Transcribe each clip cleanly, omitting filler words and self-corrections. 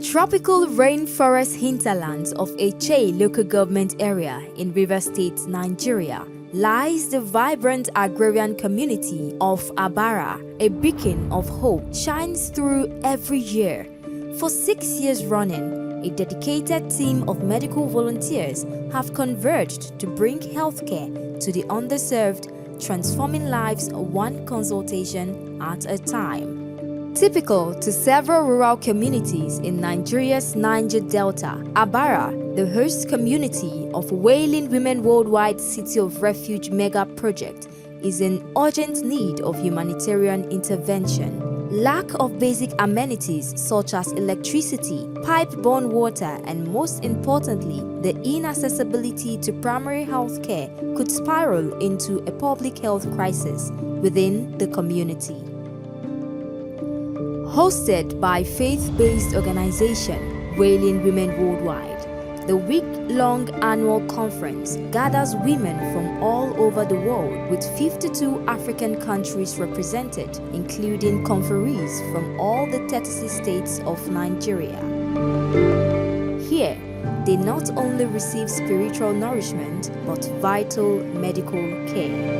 tropical rainforest hinterlands of Eche local government area in Rivers State, Nigeria, lies the vibrant agrarian community of Abara. A beacon of hope shines through every year. For 6 years running, a dedicated team of medical volunteers have converged to bring healthcare to the underserved, transforming lives one consultation at a time. Typical to several rural communities in Nigeria's Niger Delta, Abara, the host community of Wailing Women Worldwide City of Refuge mega project, is in urgent need of humanitarian intervention. Lack of basic amenities such as electricity, pipe-borne water, and most importantly, the inaccessibility to primary health care could spiral into a public health crisis within the community. Hosted by faith-based organization Wailing Women Worldwide, the week-long annual conference gathers women from all over the world with 52 African countries represented, including conferees from all the 36 states of Nigeria. Here, they not only receive spiritual nourishment but vital medical care.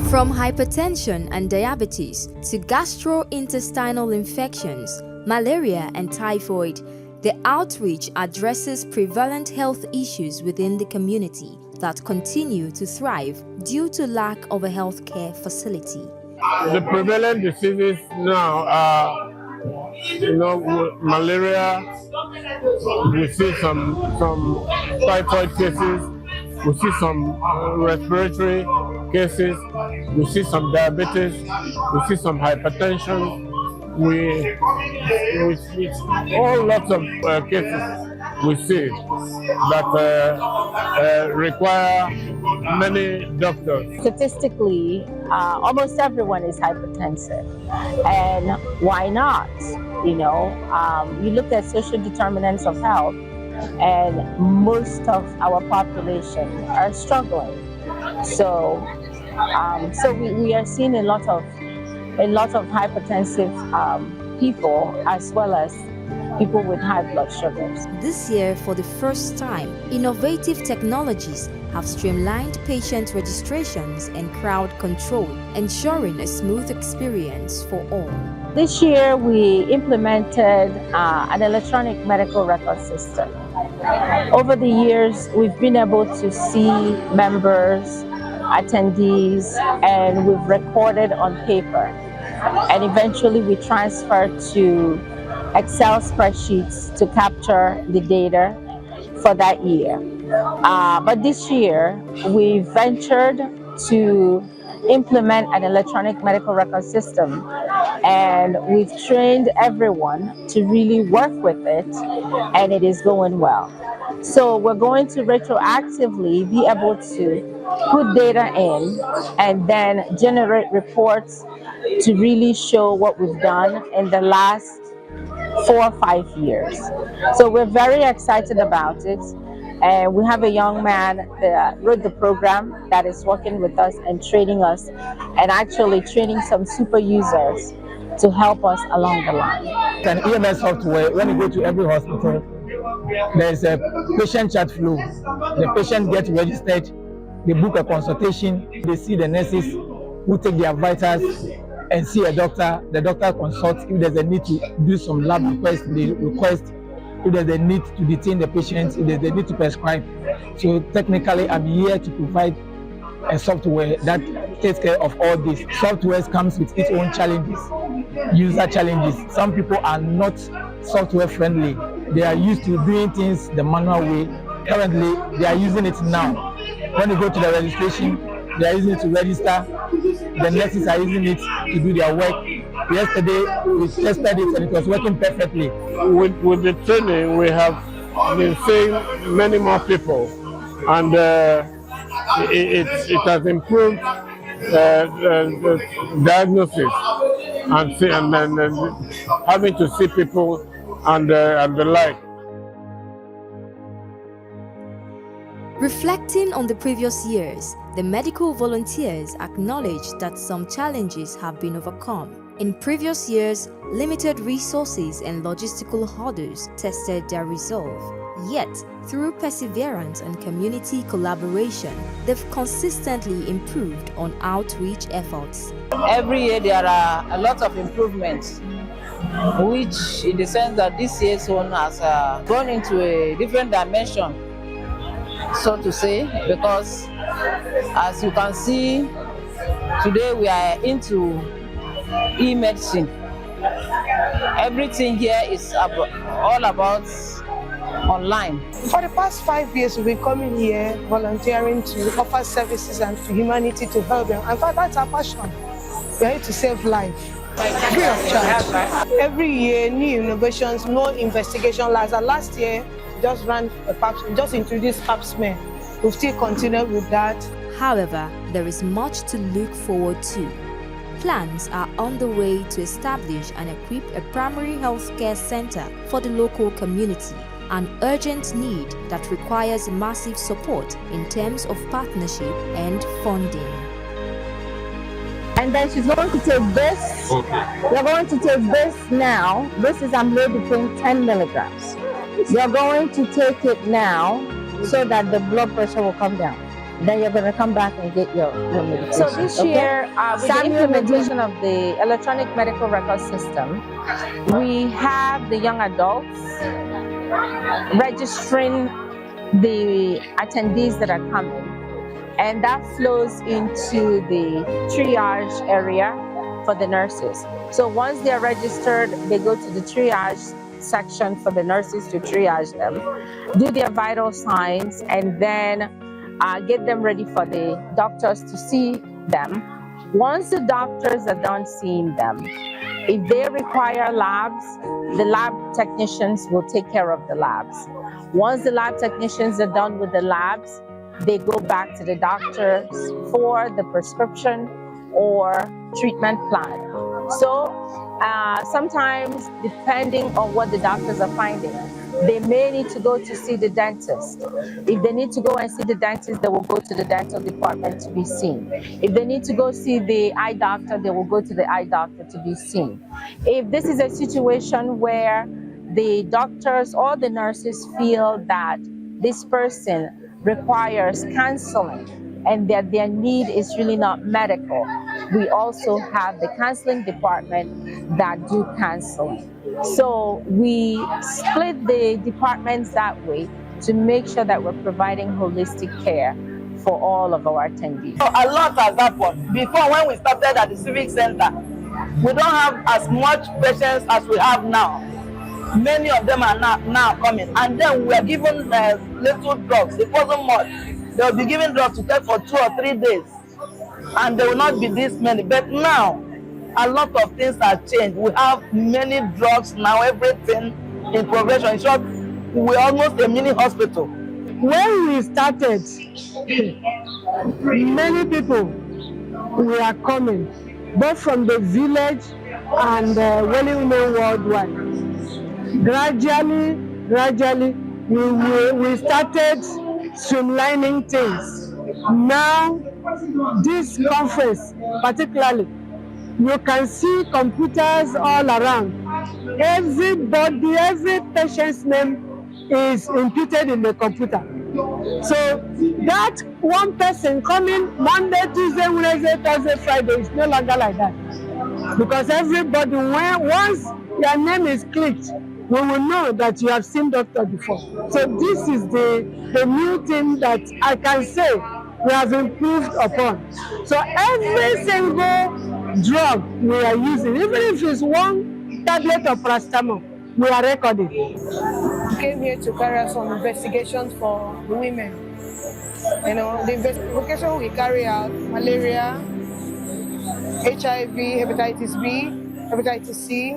From hypertension and diabetes to gastrointestinal infections, malaria and typhoid, the outreach addresses prevalent health issues within the community that continue to thrive due to lack of a healthcare facility. The prevalent diseases now are, malaria. We see some typhoid cases. We see some respiratory cases. We see some diabetes. We see some hypertension. We see all lots of cases we see that require many doctors. Statistically, almost everyone is hypertensive, and why not? You look at social determinants of health, and most of our population are struggling. So we are seeing a lot of hypertensive people, as well as people with high blood sugars. This year, for the first time, innovative technologies have streamlined patient registrations and crowd control, ensuring a smooth experience for all. This year, we implemented an electronic medical record system. Over the years, we've been able to see members, attendees, and we've recorded on paper. And eventually, we transferred to Excel spreadsheets to capture the data for that year. But this year, we ventured to implement an electronic medical record system, and we've trained everyone to really work with it, and it is going well. So we're going to retroactively be able to put data in and then generate reports to really show what we've done in the last 4 or 5 years. So we're very excited about it. And we have a young man that wrote the program that is working with us and training us, and actually training some super users to help us along the line. An EMS software, when you go to every hospital, there's a patient chat flow. The patient gets registered, they book a consultation, they see the nurses who take their vitals and see a doctor. The doctor consults. If there's a need to do some lab request, they request. If there's a need to detain the patient, if there's a need to prescribe. So technically, I'm here to provide a software that takes care of all this. Software comes with its own challenges, user challenges. Some people are not software friendly. They are used to doing things the manual way. Currently, they are using it now. When you go to the registration, they are using it to register. The nurses are using it to do their work. Yesterday, we tested it and it was working perfectly. With the training, we have been seeing many more people, and it has improved diagnosis and having to see people and the like. Reflecting on the previous years, the medical volunteers acknowledged that some challenges have been overcome. In previous years, limited resources and logistical hurdles tested their resolve. Yet, through perseverance and community collaboration, they've consistently improved on outreach efforts. Every year there are a lot of improvements, which in the sense that this year's one has gone into a different dimension, so to say, because as you can see, today we are into e-medicine. Everything here is all about online. For the past 5 years, we've been coming here volunteering to offer services and to humanity to help them. In fact, that's our passion. We are here to save life, free of charge. Every year, new innovations, more investigation labs. And last year, just ran a pap, just introduced pap smear. We'll still continue with that. However, there is much to look forward to. Plans are on the way to establish and equip a primary health care center for the local community, an urgent need that requires massive support in terms of partnership and funding. And then she's going to take this. Okay. You're going to take this now. This is amlodipine 10 milligrams. You're going to take it now so that the blood pressure will come down. Then you're going to come back and get your medication. So this year, with the implementation of the electronic medical record system, we have the young adults registering the attendees that are coming, and that flows into the triage area for the nurses. So once they're registered, they go to the triage section for the nurses to triage them, do their vital signs, and then get them ready for the doctors to see them. Once the doctors are done seeing them, if they require labs, the lab technicians will take care of the labs. Once the lab technicians are done with the labs, they go back to the doctors for the prescription or treatment plan. So sometimes, depending on what the doctors are finding, they may need to go to see the dentist. If they need to go and see the dentist, they will go to the dental department to be seen. If they need to go see the eye doctor, they will go to the eye doctor to be seen. If this is a situation where the doctors or the nurses feel that this person requires counseling and that their need is really not medical, we also have the counseling department that do counseling. So we split the departments that way to make sure that we're providing holistic care for all of our attendees. So a lot has happened. Before, when we started at the Civic Center, we don't have as much patients as we have now. Many of them are now coming. And then we are given little drugs. It wasn't much. They will be given drugs to take for 2 or 3 days. And there will not be this many. But now, a lot of things have changed. We have many drugs now, everything in progression. In short, we're almost a mini hospital. When we started, many people were coming, both from the village and Wailing women worldwide. Gradually, we started streamlining things. Now, this conference particularly, you can see computers all around. Everybody, every patient's name is imputed in the computer. So that one person coming Monday, Tuesday, Wednesday, Thursday, Friday is no longer like that. Because everybody, once your name is clicked, we will know that you have seen doctor before. So this is the new thing that I can say we have improved upon. So every single drug we are using, even if it's one tablet of paracetamol, we are recording. We came here to carry out some investigations for the women. You know, the investigation we carry out: malaria, HIV, hepatitis B, hepatitis C,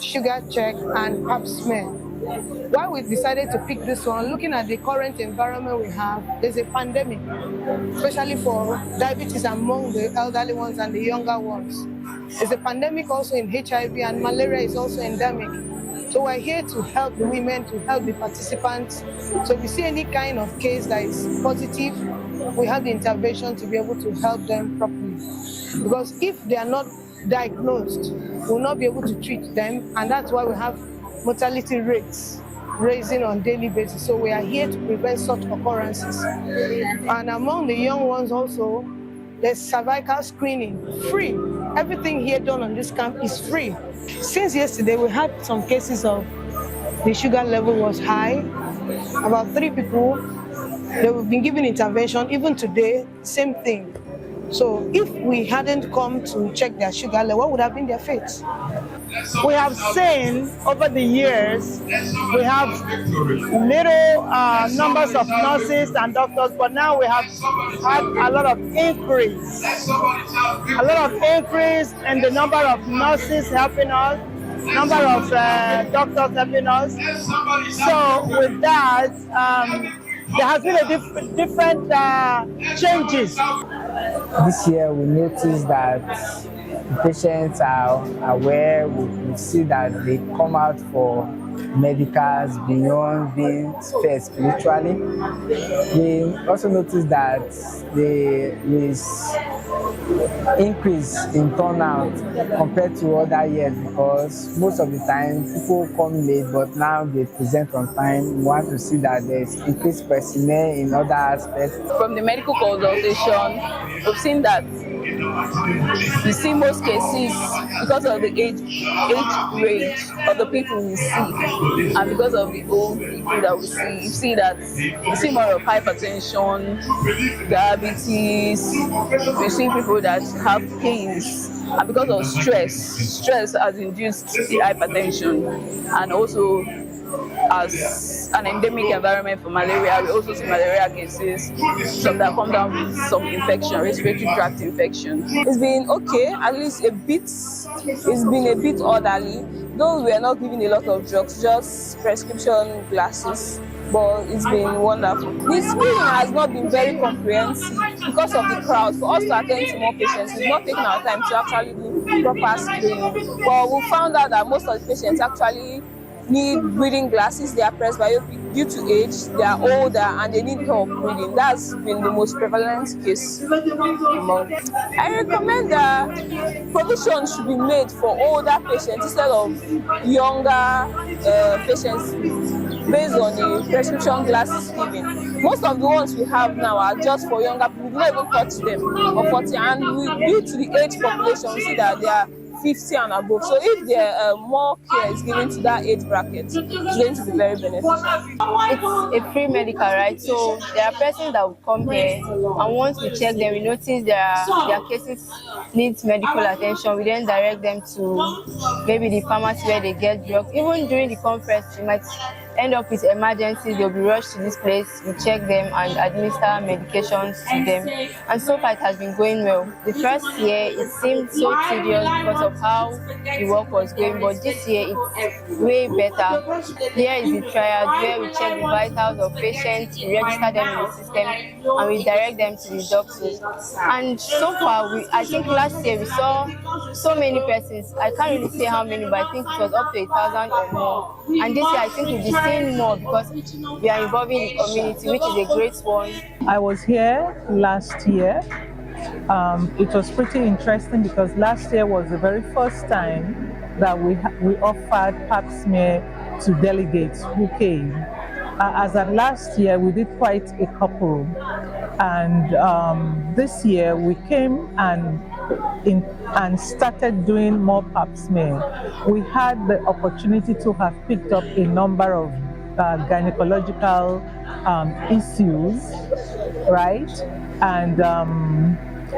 sugar check, and pap smear. why we decided to pick this one, looking at the current environment we have, there's a pandemic, especially for diabetes among the elderly ones and the younger ones. There's a pandemic also in HIV, and malaria is also endemic. So we're here to help the women, to help the participants. So if we see any kind of case that is positive, we have the intervention to be able to help them properly. Because if they are not diagnosed, we'll not be able to treat them, and that's why we have mortality rates rising on a daily basis. So we are here to prevent such occurrences. And among the young ones also, there's cervical screening, free. Everything here done on this camp is free. Since yesterday, we had some cases of the sugar level was high. About 3 people, they've been given intervention. Even today, same thing. So if we hadn't come to check their sugar level, what would have been their fate? We have seen over the years, we have little numbers of nurses and doctors, but now we have had a lot of increase. A lot of increase in the number of nurses helping us, number of doctors helping us. So with that, there has been a different changes. This year we noticed that the patients are aware. We see that they come out for medicals beyond being fed spiritually. We also noticed that there is increase in turnout compared to other years, because most of the time people come late, but now they present on time. We want to see that there is increased personnel in other aspects. From the medical consultation, we've seen that you see most cases because of the age range of the people we see, and because of the old people that we see that we see more of hypertension, diabetes, we see people that have pains, and because of stress has induced the hypertension. And also, as an endemic environment for malaria, we also see malaria cases, some that come down with some infection, respiratory tract infection. It's been okay, at least a bit. It's been a bit orderly, though we are not giving a lot of drugs, just prescription glasses. But it's been wonderful. The screening has not been very comprehensive because of the crowd. For us to attend to more patients, we've not taken our time to actually do proper screening. But we found out that most of the patients actually need reading glasses. They are presbyopic due to age, they are older, and they need help reading. That's been the most prevalent case among. I recommend that provision should be made for older patients instead of younger patients based on the prescription glasses given. Most of the ones we have now are just for younger people. We do not even touch them or 40, and due to the age population, we see that they are 50 and above. So if there more care is given to that age bracket, it's going to be very beneficial. It's a free medical, right? So there are persons that will come here, and once we check them, we notice their cases needs medical attention. We then direct them to maybe the pharmacy where they get drugs. Even during the conference, we might end up with emergencies. They'll be rushed to this place. We check them and administer medications to them. And so far it has been going well. The first year it seemed so tedious because of how the work was going, but this year it's way better. Here is the trial where we check the vitals of patients, we register them in the system, and we direct them to the doctors. And so far, I think last year we saw so many persons. I can't really say how many, but I think it was up to 1,000 or more. And this year I think we'll be seeing more because we are involving the community, which is a great one. I was here last year. It was pretty interesting because last year was the very first time that we offered pap smear to delegates who came. As at last year, we did quite a couple, and this year we came and started doing more pap smear. We had the opportunity to have picked up a number of gynecological issues, right? And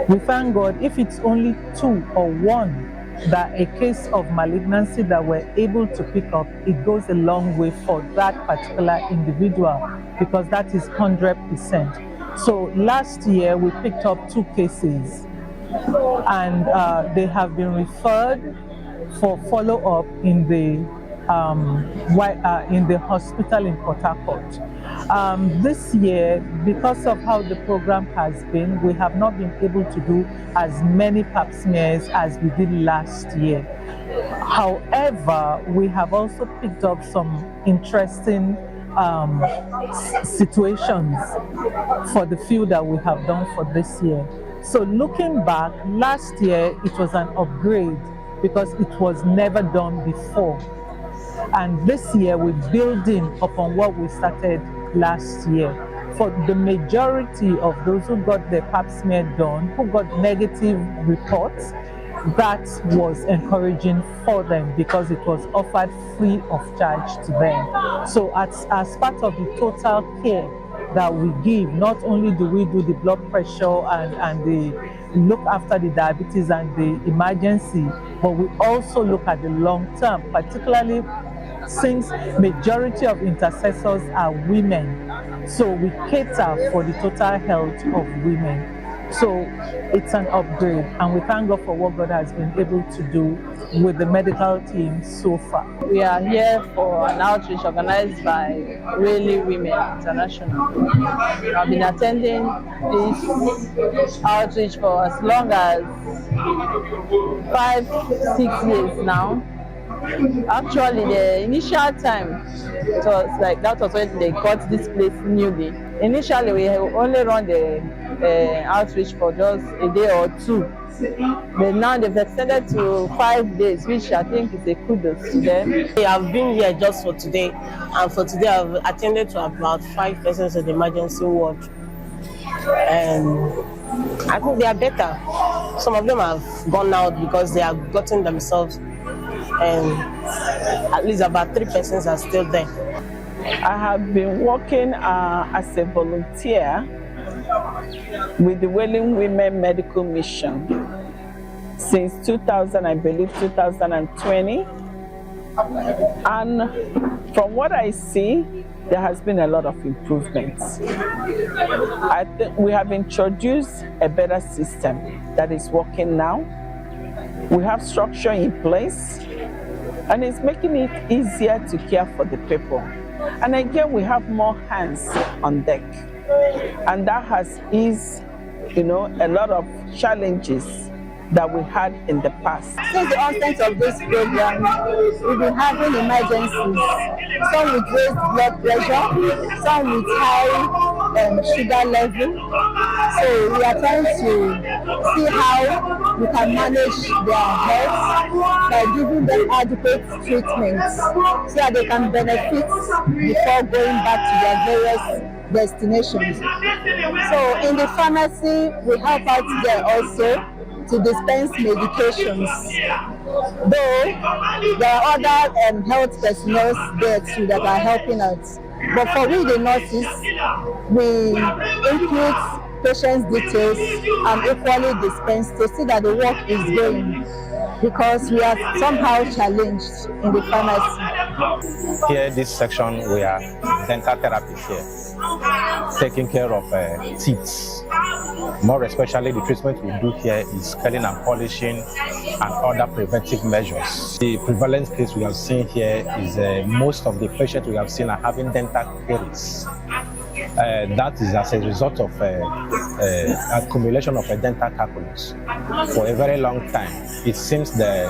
we thank God if it's only 2 or 1 that a case of malignancy that we're able to pick up, it goes a long way for that particular individual because that is 100%. So last year we picked up 2 cases and they have been referred for follow-up in the in the hospital in Port Harcourt. This year, because of how the program has been, we have not been able to do as many pap smears as we did last year. However, we have also picked up some interesting situations for the few that we have done for this year. So looking back, last year it was an upgrade because it was never done before. And this year we're building upon what we started last year. For the majority of those who got their pap smear done, who got negative reports, that was encouraging for them because it was offered free of charge to them. So as part of the total care that we give, not only do we do the blood pressure and the look after the diabetes and the emergency, but we also look at the long term, particularly since majority of intercessors are women. So we cater for the total health of women. So it's an upgrade, and we thank God for what God has been able to do with the medical team so far. We are here for an outreach organized by Wailing Women International. I've been attending this outreach for as long as 5-6 years now. Actually, the initial time, it was like that was when they got this place newly. Initially, we only run the outreach for just a day or two, but now they've extended to 5 days, which I think is a kudos to them. I've been here just for today, and for today I've attended to about 5 persons in the emergency ward, and I think they are better. Some of them have gone out because they have gotten themselves, and at least about 3 persons are still there. I have been working as a volunteer with the Wailing Women Medical Mission since 2020. And from what I see, there has been a lot of improvements. I think we have introduced a better system that is working now. We have structure in place, and it's making it easier to care for the people. And again, we have more hands on deck. And that has eased, a lot of challenges that we had in the past. Since the onset of this program, we've been having emergencies, some with raised blood pressure, some with high sugar level. So we are trying to see how we can manage their health by giving them adequate treatments so that they can benefit before going back to their various destinations. So in the pharmacy, we help out there also to dispense medications. Though there are other health personnel there too that are helping out. But for we, the nurses, we include patients' details and equally dispense to see that the work is going, because we are somehow challenged in the pharmacy. Here, this section, we are dental therapists here, taking care of teeth. More especially, the treatment we do here is scaling and polishing and other preventive measures. The prevalence case we have seen here is most of the patients we have seen are having dental caries. That is as a result of accumulation of a dental calculus for a very long time. It seems the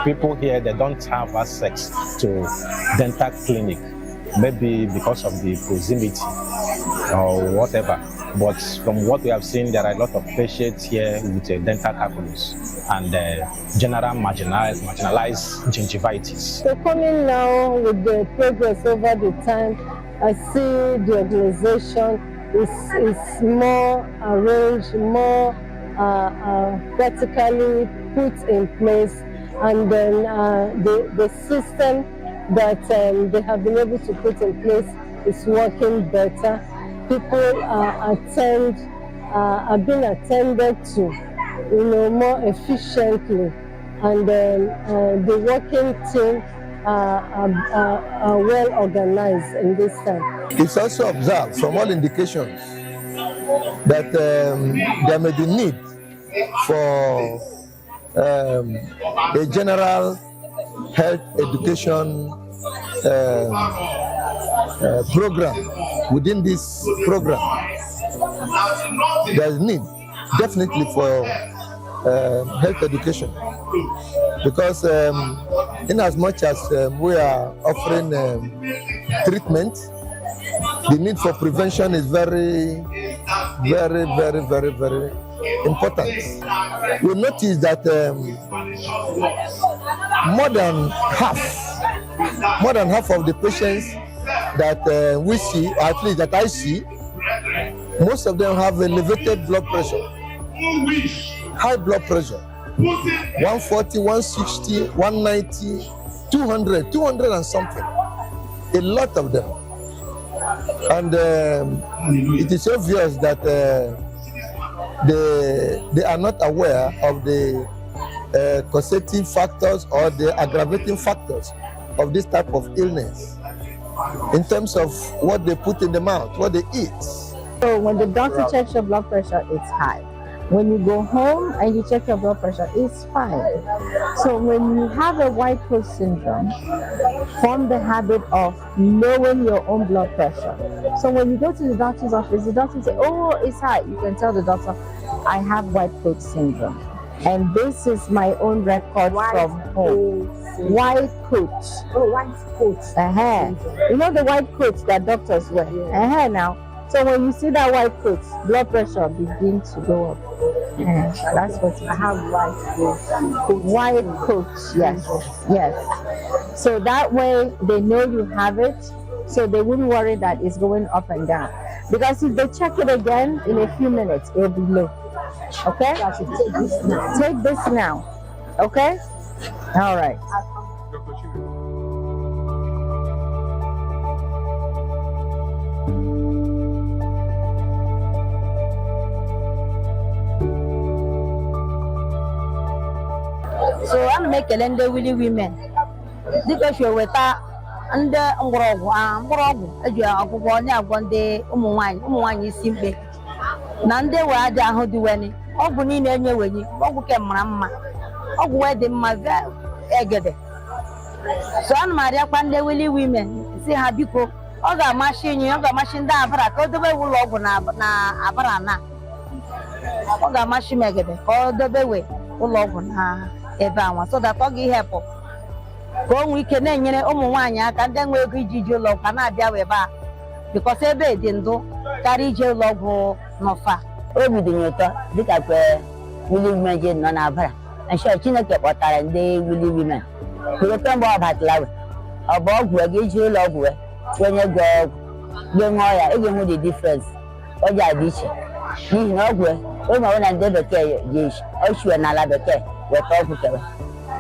people here, they don't have access to dental clinic, maybe because of the proximity or whatever. But from what we have seen, there are a lot of patients here with a dental calculus and general marginalized gingivitis. So coming now with the progress over the time, I see the organization is more arranged, more practically put in place, and then the system that they have been able to put in place is working better. People are being attended to, more efficiently, and the working team are well organized in this time. It's also observed from all indications that there may be need for a general health education program. Within this program, there is need definitely for health education, because in as much as we are offering treatment, the need for prevention is very, very, very, very, very important. We notice that more than half of the patients that we see, or at least that I see, most of them have elevated blood pressure, high blood pressure, 140, 160, 190, 200 and something, a lot of them. And it is obvious that they are not aware of the causative factors or the aggravating factors of this type of illness in terms of what they put in the mouth, what they eat. So when the doctor checks your blood pressure, it's high. When you go home and you check your blood pressure, it's fine. So when you have a white coat syndrome, form the habit of knowing your own blood pressure. So when you go to the doctor's office, the doctor says, oh, it's high. You can tell the doctor, I have white coat syndrome. And this is my own record from home. White coat. Oh, white coat. You know the white coats that doctors wear? Now. So when you see that white coat, blood pressure begins to go up. That's what I have, white coat. White coat, yes. So that way they know you have it, so they wouldn't worry that it's going up and down. Because if they check it again in a few minutes, it'll be low. Okay? So I should take this now. Take this now. Okay? All right. So I'm making the Willie women. Because you're with that and the Ngorogu, as you are one day, one is simply. None they were there who do any. Oh, Bunny, and you, what can Mamma? Oh, where the mother egg. So I'm Maria Pande Willie women. See how you go. Oh, the machine, you have a machine down, but I thought the way will open Abara. Oh, the machine maggot, or the way will open her. So that Foggy help. Go we can then and then we'll be you love and I be back. Because every didn't do carry your logo no far. Everything you thought, did I pray, will imagine none of her. And she kept water and they will leave women. To the temple of that love. A bog will get you love when you go. Young lawyer, even with the difference. Oh, yeah, ditch. You know, when I went and did the care, yes, or she and I the care. We're talking to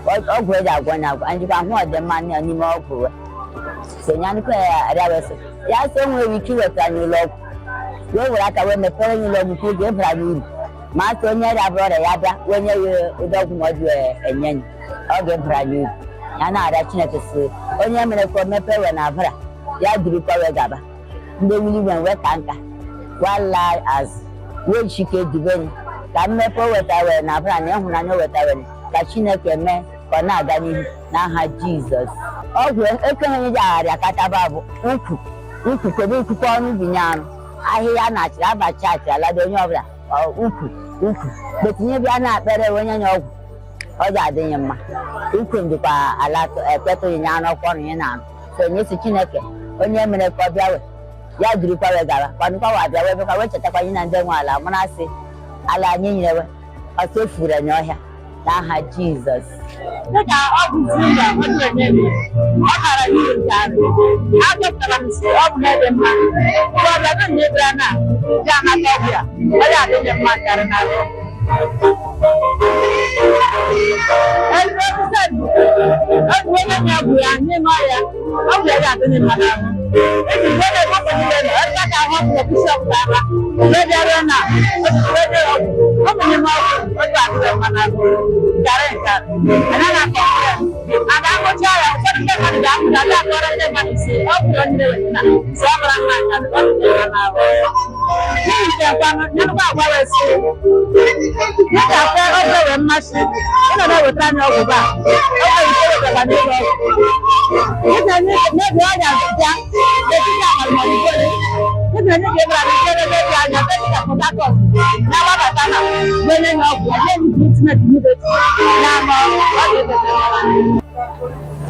what upgrade I went out, and you can hold the money anymore. So, Yanika, yes, only we kill it and you love. You were like when the parent you love you give her. Master, I brought a yada when you don't want you and yen. I'll give her you. And I that you to see. Only a minute for my parent, Abara. Ya do power gaba. They will even work anchor. One lie as when she came to bed. Come me forward our and Abra, when I know what I went. Kachina came me for not now had Jesus. Oh, well, open a yard, a catababu, Uku, could call me Binan. I hear not about chat, a ladonobra, or Uku, but maybe I'm not better when you know. Oh, that dinner. Uku, a lot of pepper in Yan or Cornian. So, Mr. Chineke, when you're a minute for Biawa. Ya do power gala, one power, I went to Tapayan and then while I'm I say. Ala never a so food and your hair. Now had Jesus. Look at all the things that what are you done? I got the of heaven. Well, I don't need Rana. Jana, but I didn't matter. And when I have Maya, I'm not in Madame. If you get a woman, I want to be so bad. Let her run out. How many more? What about and I'm a child. I'm na na wetra na ọgwụ ba ọ bụ ike wetra na ụlọ ọgwụ na na na ọnya ya na tinye amalmọligole na na ga ebra na kere na ya na tinye Port Harcourt na wabata na wele na ọgwụ ya na treatment ni be na ma ọ dị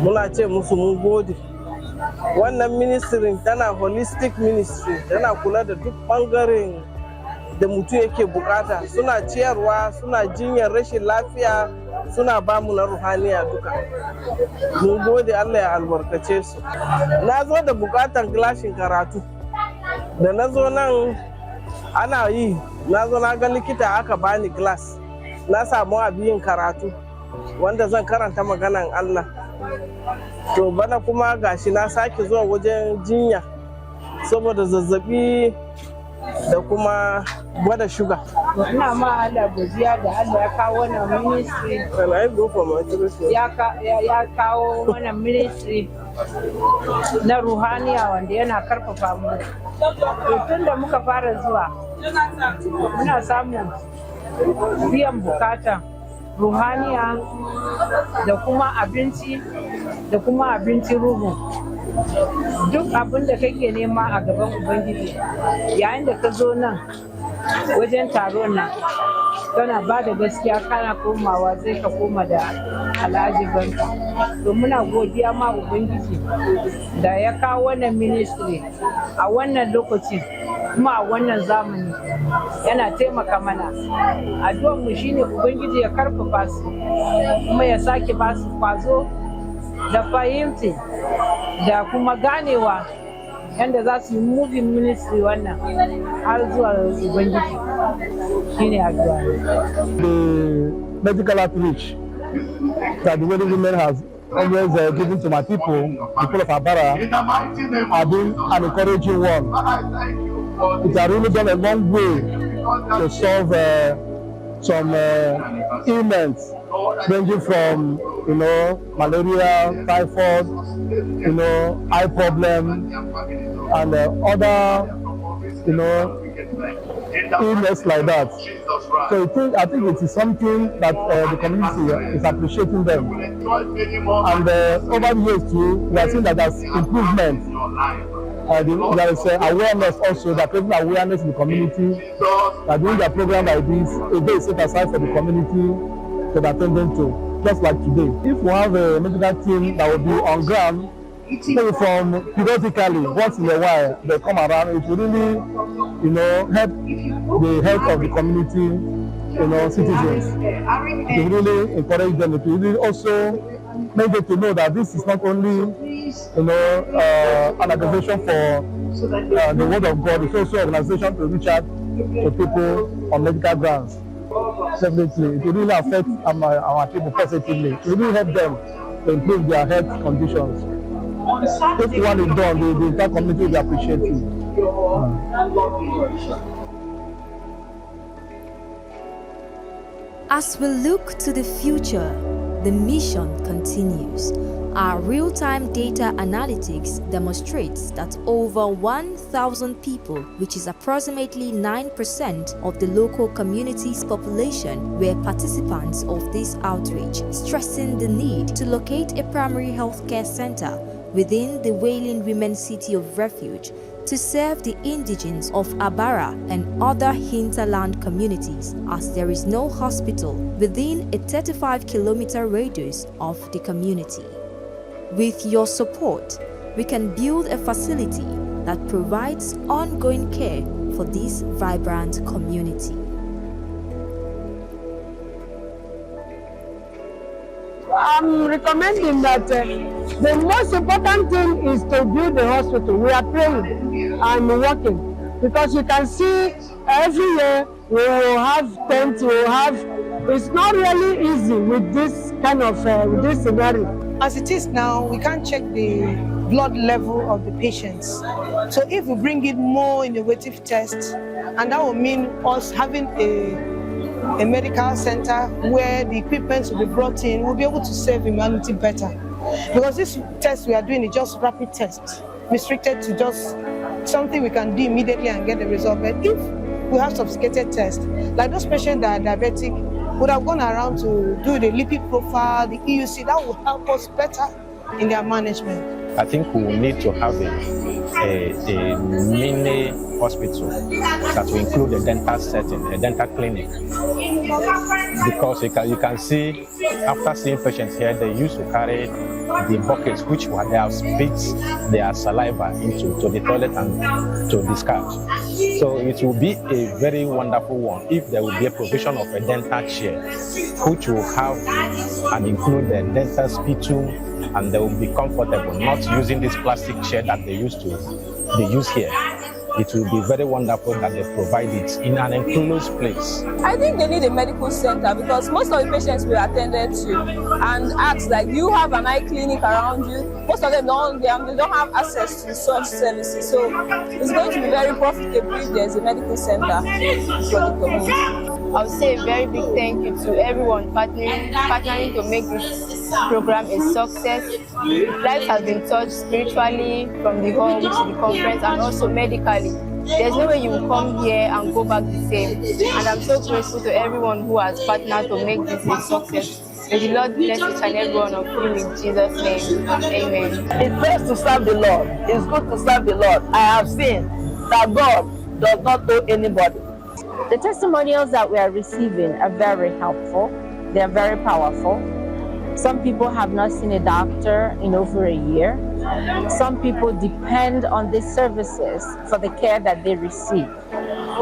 muna ce musu mun gode wannan ministry tana holistic ministry tana kula da duk bangaren da mutum yake bukata suna ciyarwa suna jinyar rashin lafiya suna ba mu na ruhaniya duka mun gode Allah ya albarkace su na zo da bukatan gilashin karatu da na zo nan ana yi na zo na ga likita aka bani glass na samu abin karatu wanda zan karanta maganan Allah to bana kuma gashi na sake zuwa wajen jinya saboda zazzabi da kuma gwada shuga. Ina ma Allah godiya da Allah ya kawo wannan ministry. Ya kawo wannan ministry na ruhaniya wanda yana karfafa mu. Tun da muka fara zuwa muna samun biyan bukata ruhaniya da kuma abinci ruhu. Duk abin da kake nema a gaban Ubangiji yayin da ka zo nan wajen taron nan kana ba da gaskiya kana komawa zai ka koma da al'ajibanka. To muna godiya ma Ubangiji da ya kawo wannan ministry a wannan lokacin kuma a wannan zamani yana taimaka mana. Addu'ar mu shine Ubangiji ya karfafa su kuma ya sake ba su kwazo da fahimti da kuma ganewa yadda za su yi moving ministry wannan har zuwa Ubangiji shine addu'a. The medical outreach that the Wailing women has always given to my people of Abara, have been an encouraging one. It has really gone a long way to solve some ailments ranging from, malaria, typhoid, eye problem, and other, illness like that. So I think it is something that the community is appreciating them. And over the years too, we are seeing that there's improvement. There is awareness also, that creating awareness in the community, that doing a program like this, a day is set aside for the community to attend them to, just like today. If we have a medical team that will be on ground, maybe from periodically, once in a while, they come around, it will really, help the health of the community, citizens. To really encourage them, to really also make them to know that this is not only, an organization for the word of God, it's also an organization to reach out to people on medical grounds. Definitely, it will really affect our people positively. It will really help them to improve their health conditions. If one is done, the entire community will be appreciative. As we look to the future, the mission continues. Our real-time data analytics demonstrates that over 1,000 people, which is approximately 9% of the local community's population, were participants of this outreach, stressing the need to locate a primary health care center within the Wailing Women's City of Refuge to serve the indigents of Abara and other hinterland communities, as there is no hospital within a 35-kilometer radius of the community. With your support, we can build a facility that provides ongoing care for this vibrant community. I'm recommending that the most important thing is to build the hospital. We are praying and working, because you can see every year we will have tents, we will have. It's not really easy with this kind of with this scenario. As it is now, we can't check the blood level of the patients. So if we bring in more innovative tests, and that will mean us having a medical center where the equipment will be brought in, we'll be able to serve humanity better. Because this test we are doing is just rapid tests, restricted to just something we can do immediately and get the result. But if we have sophisticated tests, like those patients that are diabetic, would have gone around to do the lipid profile, the EUC. That would help us better in their management. I think we will need to have a mini hospital that will include a dental setting, a dental clinic. Because you can see, after seeing patients here, they used to carry the buckets which were they have spit their saliva into to the toilet and to discard. So it will be a very wonderful one if there will be a provision of a dental chair which will have and include the dental spittoon, and they will be comfortable, not using this plastic chair that they use here. It will be very wonderful that they provide it in an enclosed place. I think they need a medical center because most of the patients we attended to and asked, like, do you have an eye clinic around you? Most of them don't have access to such services. So it's going to be very profitable if there's a medical center for the community. I would say a very big thank you to everyone partnering to make this program a success. Lives have been touched spiritually from the hall to the conference and also medically. There's no way you will come here and go back the same. And I'm so grateful to everyone who has partnered to make this a success. May the Lord bless each and every one of you in Jesus' name. Amen. It's best to serve the Lord. It's good to serve the Lord. I have seen that God does not owe anybody. The testimonials that we are receiving are very helpful. They are very powerful. Some people have not seen a doctor in over a year. Some people depend on these services for the care that they receive.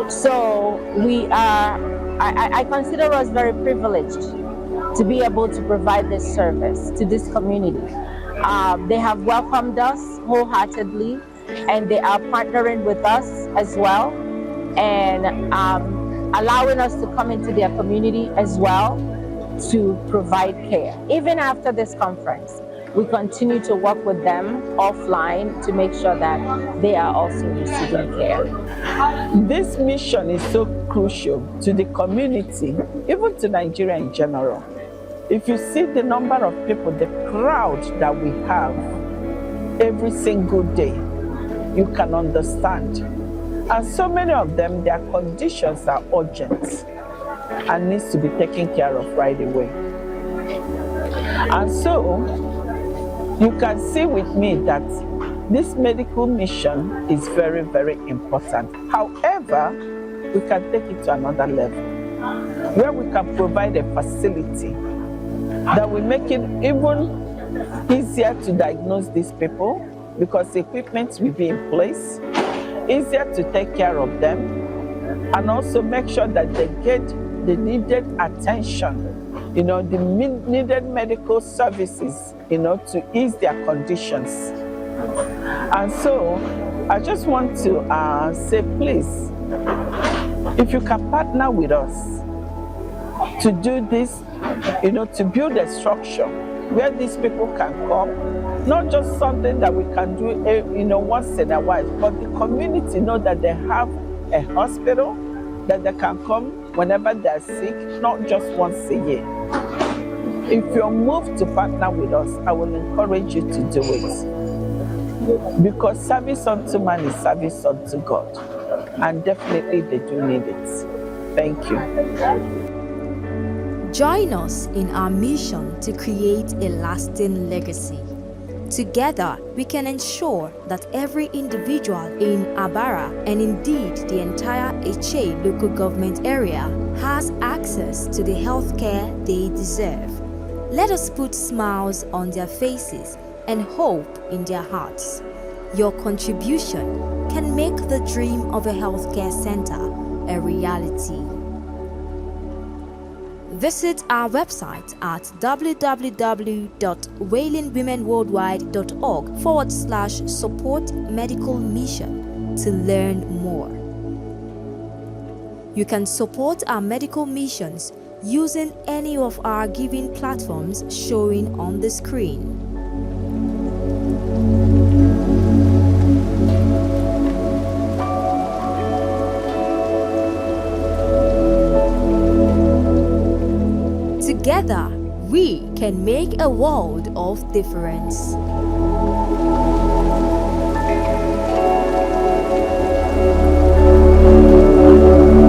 So I consider us very privileged to be able to provide this service to this community. They have welcomed us wholeheartedly, and they are partnering with us as well, and allowing us to come into their community as well to provide care. Even after this conference, we continue to work with them offline to make sure that they are also receiving care. This mission is so crucial to the community, even to Nigeria in general. If you see the number of people, the crowd that we have every single day, you can understand. And so many of them, their conditions are urgent and needs to be taken care of right away. And so, you can see with me that this medical mission is very, very important. However, we can take it to another level, where we can provide a facility that will make it even easier to diagnose these people, because the equipment will be in place, easier to take care of them, and also make sure that they get the needed attention, the needed medical services, to ease their conditions. And so I just want to say, please, if you can partner with us to do this, to build a structure where these people can come, not just something that we can do, once in a while, but the community know that they have a hospital, that they can come whenever they're sick, not just once a year. If you're moved to partner with us, I will encourage you to do it. Because service unto man is service unto God. And definitely they do need it. Thank you. Join us in our mission to create a lasting legacy. Together, we can ensure that every individual in Abara, and indeed the entire Eche local government area, has access to the healthcare they deserve. Let us put smiles on their faces and hope in their hearts. Your contribution can make the dream of a healthcare center a reality. Visit our website at www.wailingwomenworldwide.org/support medical mission to learn more. You can support our medical missions using any of our giving platforms showing on the screen. Together, we can make a world of difference.